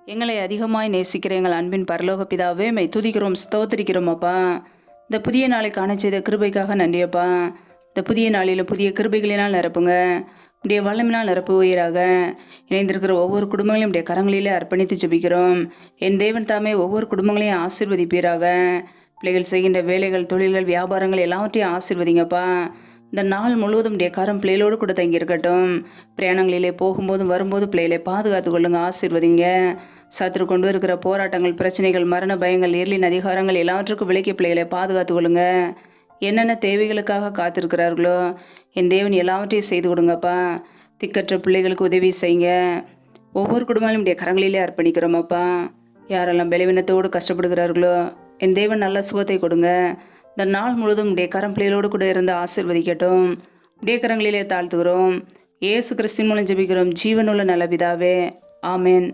எங்களை அதிகமாய் நேசிக்கிற எங்கள் அன்பின் பரலோக பிதாவே, மை துதிக்கிறோம், ஸ்தோத்திரிக்கிறோம் அப்பா. இந்த புதிய நாளை காண செய்த கிருபைக்காக நன்றியப்பா. இந்த புதிய நாளில் புதிய கிருபைகளினால் நிரப்புங்க. உடைய வல்லமினால் நிரப்புவீராக. இணைந்திருக்கிற ஒவ்வொரு குடும்பங்களையும் உடைய கரங்களிலே அர்ப்பணித்து ஜெபிக்கிறோம். என் தேவன் தாமே ஒவ்வொரு குடும்பங்களையும் ஆசீர்வதிப்பீராக. பிள்ளைகள் செய்கின்ற வேலைகள், தொழில்கள், வியாபாரங்கள் எல்லாவற்றையும் ஆசீர்வதிங்கப்பா. இந்த நாள் முழுவதும் உடைய கரம் பிள்ளைகளோடு கூட தங்கி இருக்கட்டும். பிரயாணங்களிலே போகும்போதும் வரும்போது பிள்ளைகளை பாதுகாத்து கொள்ளுங்க, ஆசீர்வதிங்க. சத்துரு கொண்டு இருக்கிற போராட்டங்கள், பிரச்சனைகள், மரண பயங்கள், இருளின் அதிகாரங்கள் எல்லாவற்றுக்கும் விலக்கி பிள்ளைகளை பாதுகாத்து கொள்ளுங்க. என்னென்ன தேவைகளுக்காக காத்திருக்கிறார்களோ என் தேவன் எல்லாவற்றையும் செய்து கொடுங்கப்பா. திக்கற்ற பிள்ளைகளுக்கு உதவி செய்யுங்க. ஒவ்வொரு குடும்பங்களும் உடைய கரங்களிலே அர்ப்பணிக்கிறோமப்பா. யாரெல்லாம் பலவீனத்தோடு கஷ்டப்படுகிறார்களோ என் தேவன் நல்ல சுகத்தை கொடுங்க. இந்த நாள் முழுவதும் உடைய கரம் பிள்ளைகளோடு கூட இருந்து ஆசீர்வதிக்கட்டும். உடைய கரங்களிலே தாழ்த்துகிறோம். இயேசு கிறிஸ்துவின் மூலம் ஜெபிக்கிறோம், ஜீவனுள்ள நல்ல பிதாவே. ஆமென்.